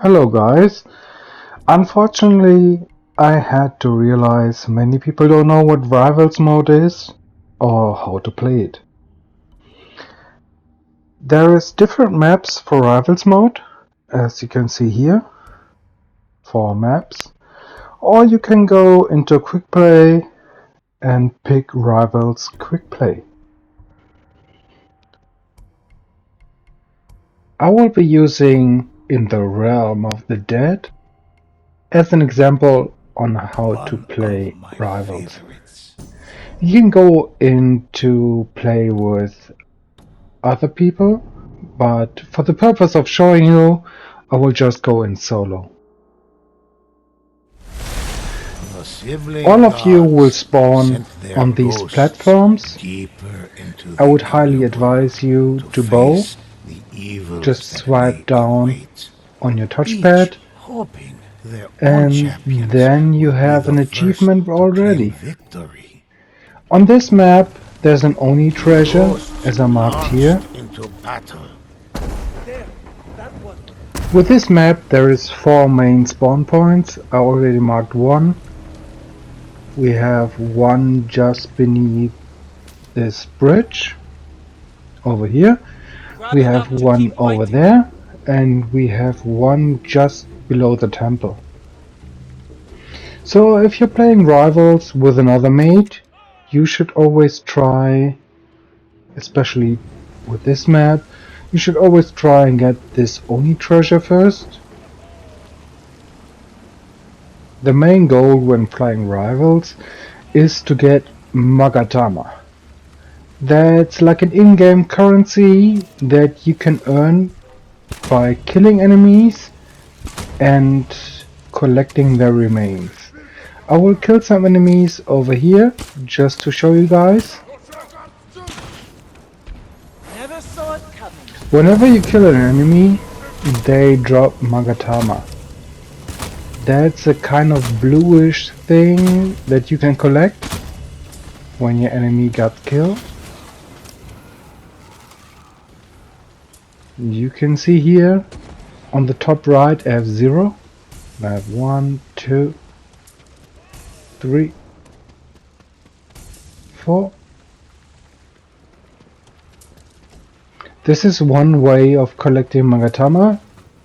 Hello guys. Unfortunately, I had to realize many people don't know what Rivals mode is or how to play it. There is different maps for Rivals mode, as you can see here, 4 maps. Or you can go into Quick Play and pick Rivals Quick Play. I will be using In the Realm of the Dead as an example on how to play Rivals. You can go into play with other people, but for the purpose of showing you, I will just go in solo. All of you will spawn on these platforms. I would highly advise you to bow. Just swipe down on your touchpad, and then you have an achievement already. On this map, there's an Oni treasure, as I marked here. With this map, there is 4 main spawn points. I already marked one. We have one just beneath this bridge over here. We have one over there, and we have one just below the temple. So if you're playing Rivals with another mate, you should always try, especially with this map, you should always try and get this Oni treasure first. The main goal when playing Rivals is to get Magatama. That's like an in-game currency that you can earn by killing enemies and collecting their remains. I will kill some enemies over here just to show you guys. Whenever you kill an enemy, they drop Magatama. That's a kind of bluish thing that you can collect when your enemy got killed. You can see here on the top right I have 0. I have 1, 2, 3, 4. This is one way of collecting Magatama,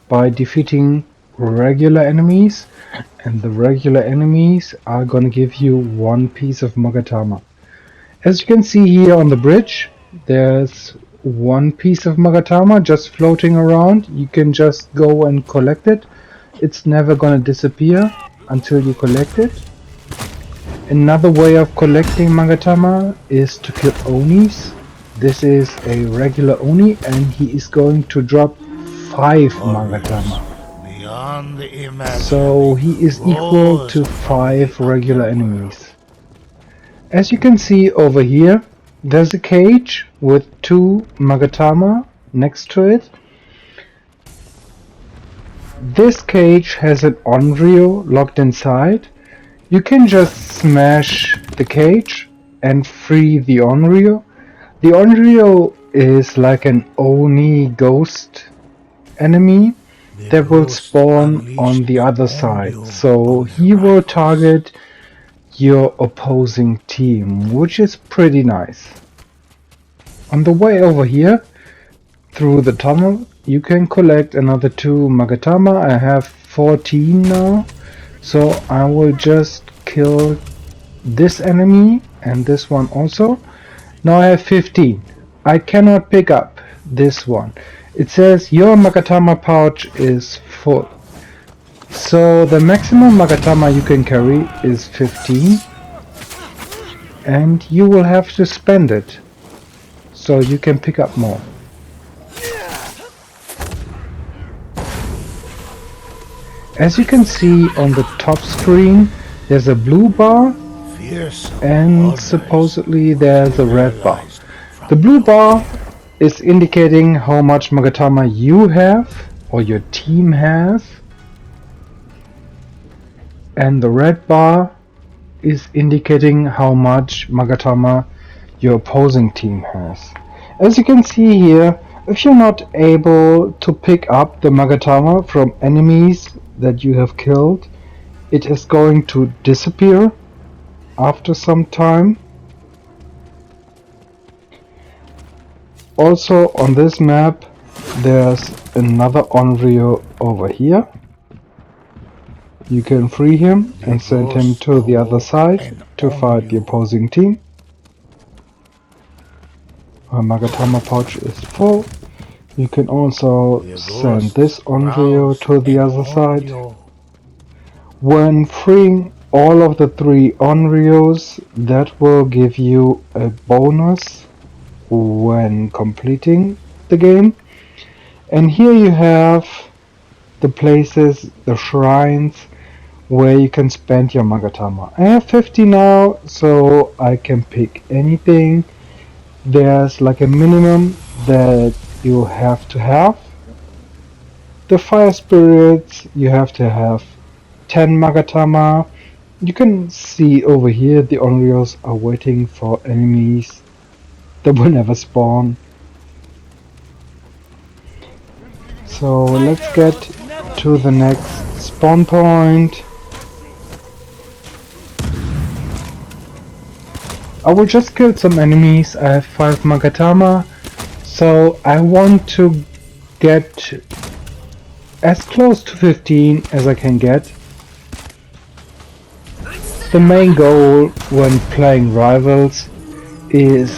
by defeating regular enemies, and the regular enemies are gonna give you 1 piece of Magatama. As you can see here on the bridge, there's 1 piece of Magatama just floating around. You can just go and collect it. It's never gonna disappear until you collect it. Another way of collecting Magatama is to kill Onis. This is a regular Oni, and he is going to drop 5 Magatama. So he is equal to 5 regular enemies. As you can see over here, there's a cage with 2 Magatama next to it. This cage has an Onryo locked inside. You can just smash the cage and free the Onryo. The Onryo is like an Oni ghost enemy that will spawn on the other side. So he will target your opposing team, which is pretty nice. On the way over here, through the tunnel, you can collect another 2 Magatama. I have 14 now, so I will just kill this enemy and this one also. Now I have 15. I cannot pick up this one. It says your Magatama pouch is full. So the maximum Magatama you can carry is 15, and you will have to spend it so you can pick up more. As you can see on the top screen, there's a blue bar and supposedly there's a red bar. The blue bar is indicating how much Magatama you have or your team has, and the red bar is indicating how much Magatama your opposing team has. As you can see here, If you're not able to pick up the Magatama from enemies that you have killed, it is going to disappear after some time. Also on this map there's another Onryo over here. You can free him and send him to the other side to fight the opposing team. Our Magatama pouch is full. You can also send this Onryo to the other side. When freeing all of the 3 Onryos, that will give you a bonus when completing the game. And here you have the places, the shrines, where you can spend your Magatama. I have 50 now, so I can pick anything. There's like a minimum that you have to have. The fire spirits, you have to have 10 Magatama. You can see over here the Onryos are waiting for enemies that will never spawn. So let's get to the next spawn point. I will just kill some enemies. I have 5 Magatama, so I want to get as close to 15 as I can get. The main goal when playing rivals is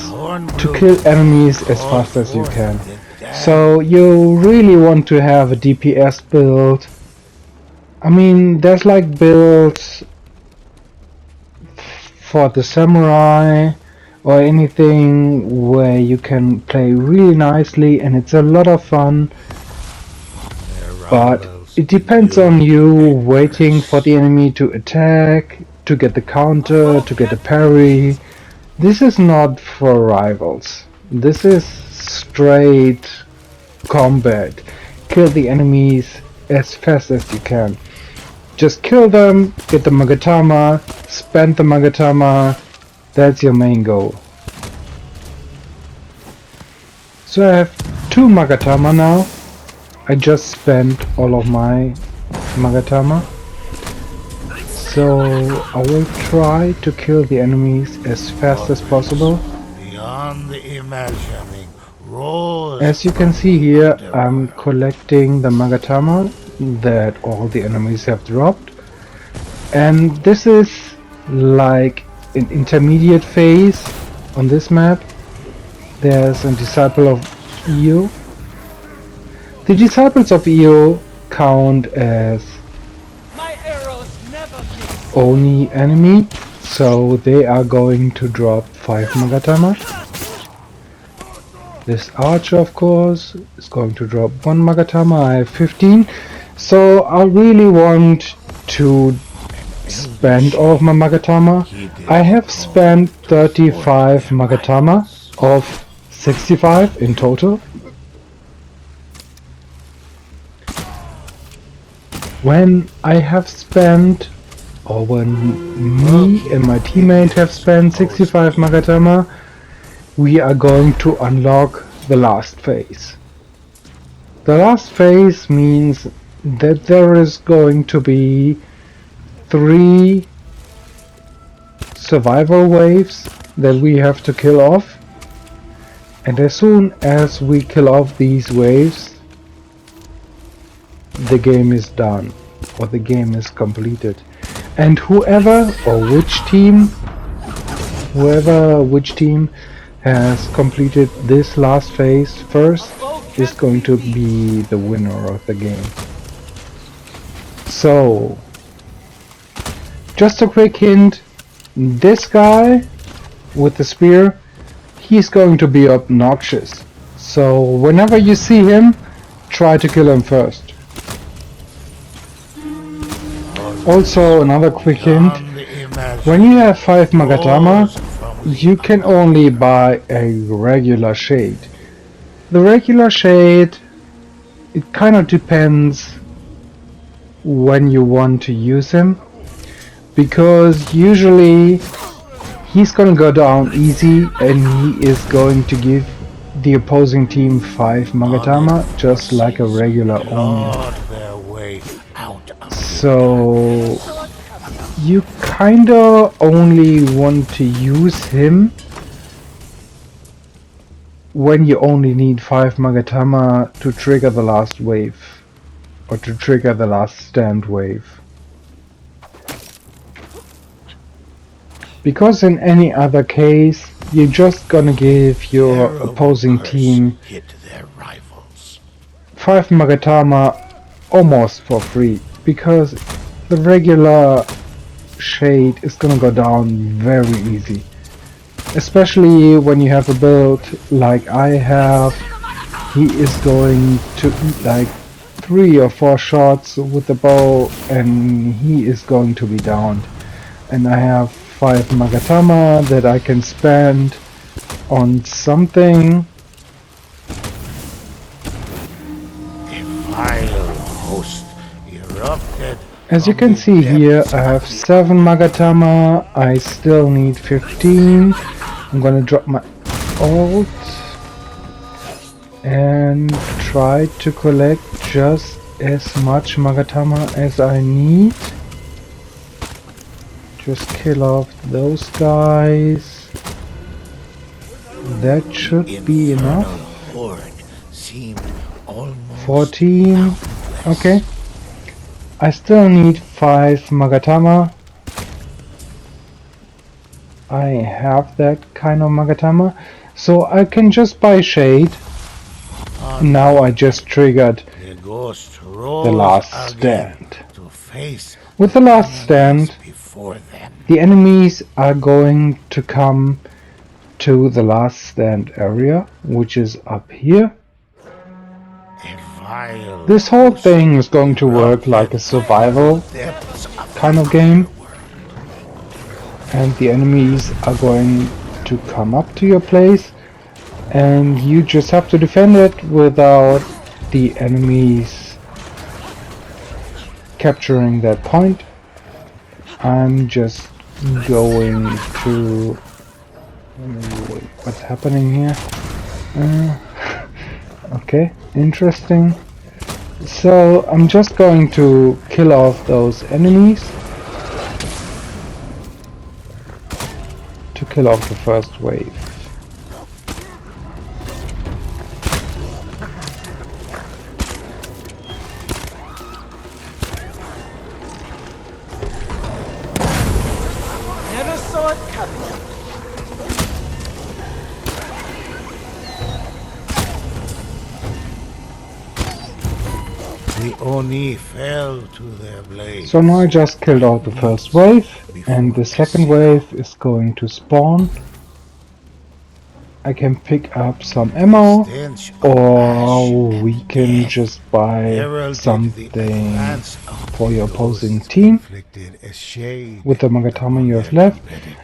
to kill enemies as fast as you can. So you really want to have a DPS build. I mean, there's like builds for the samurai or anything where you can play really nicely and it's a lot of fun, but it depends on you waiting for the enemy to attack, to get the counter, to get a parry. This is not for rivals. This is straight combat. Kill the enemies as fast as you can. Just kill them, get the Magatama, spend the Magatama. That's your main goal. So I have 2 Magatama now. I just spent all of my Magatama. So I will try to kill the enemies as fast as possible. Beyond the imagining, As you can see here, I'm collecting the Magatama that all the enemies have dropped. And this is like an intermediate phase on this map. There's a disciple of Io. The disciples of Io count as Oni enemy, so they are going to drop 5 Magatama. This archer, of course, is going to drop 1 Magatama. I have 15, so I really want to spend all of my Magatama. I have spent 35 Magatama of 65 in total. When I have spent, or when me and my teammate have spent 65 Magatama, we are going to unlock the last phase. The last phase means that there is going to be 3 survival waves that we have to kill off, and as soon as we kill off these waves, the game is done, or the game is completed. And whoever which team has completed this last phase first is going to be the winner of the game. So, just a quick hint, this guy with the spear, he's going to be obnoxious. So whenever you see him, try to kill him first. Also, another quick hint, when you have 5 Magatama, you can only buy a regular shade. The regular shade, it kind of depends when you want to use him, because usually he's gonna go down easy and he is going to give the opposing team 5 Magatama, just like a regular Onryo. clawed their way out of So you kinda only want to use him when you only need 5 Magatama to trigger the last wave, or to trigger the last stand wave. Because in any other case, you're just gonna give your Terrible opposing curse team hit their rivals. 5 Magatama almost for free, because the regular shade is gonna go down very easy. Especially when you have a build like I have, he is going to eat like 3 or 4 shots with the bow and he is going to be downed. And I have 5 Magatama that I can spend on something. A vile host erupted. As you from can the see here, depths I have of the 7 Magatama, I still need 15. I'm gonna drop my ult and try to collect just as much Magatama as I need. Just kill off those guys. That should be infernal enough. horde seemed almost 14. Okay. I still need 5 Magatama. I have that kind of Magatama. So I can just buy Shade. Now I just triggered the ghost the rose last again stand. to face With the last enemies stand, before them. the enemies are going to come to the last stand area, which is up here. A vile This whole host thing is going to work like a erupted survival from the depths of kind of game, and the enemies are going to come up to your place and you just have to defend it without the enemies capturing that point. I'm just going to... Wait, what's happening here? Okay, interesting. So I'm just going to kill off those enemies to kill off the first wave. Never saw it coming. The Oni fell to their blades. So now I just killed out the first wave, and the second wave is going to spawn. I can pick up some ammo, Stench of or ash we and can death just buy heralded the something advance of for your the opposing ghosts team inflicted a shade with the Magatama upon you have their left.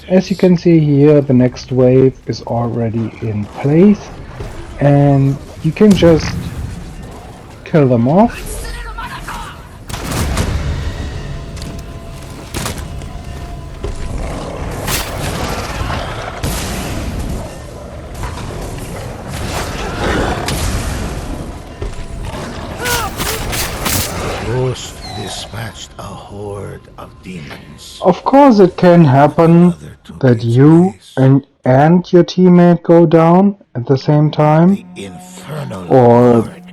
As you competitors. can see here, the next wave is already in place, and you can just kill them off. Ghost dispatched a horde of demons. Of course it can happen Another took that its you place. and your teammate go down at the same time, The infernal or horde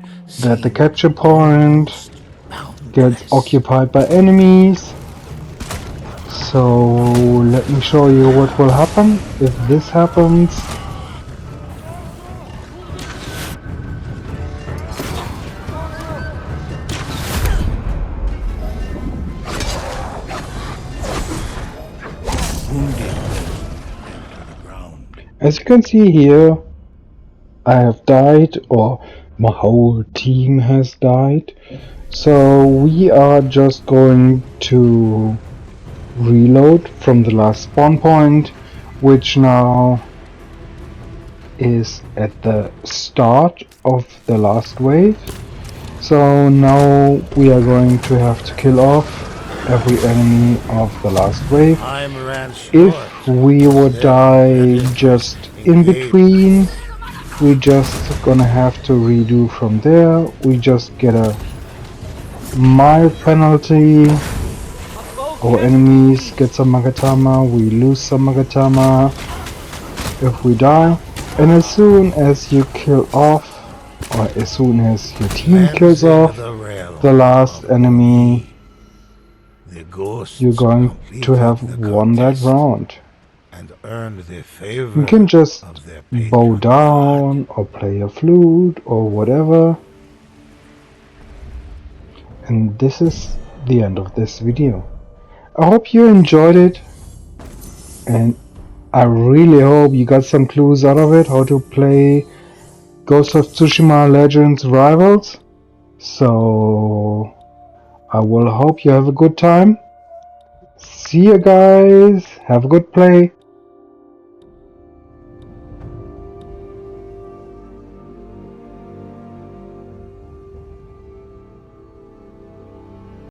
that the seemed capture point almost gets boundless. occupied by enemies. So let me show you what will happen if this happens. Wounded to the ground. As you can see here, I have died, or my whole team has died. So we are just going to reload from the last spawn point, which now is at the start of the last wave. So now we are going to have to kill off every enemy of the last wave. Time ran short. If we would die just in between, we just gonna have to redo from there. We just get a mild penalty. Our enemies get some Magatama, we lose some Magatama if we die. And as soon as you kill off, or as soon as your team kills Cleansing off the realm the last of enemy, the ghosts you're going to completed have the won that contest round. and earned the You favor can just of their bow patron god. down or play a flute or whatever. And this is the end of this video. I hope you enjoyed it, and I really hope you got some clues out of it how to play Ghost of Tsushima Legends Rivals. So I will hope you have a good time. See you guys, have a good play.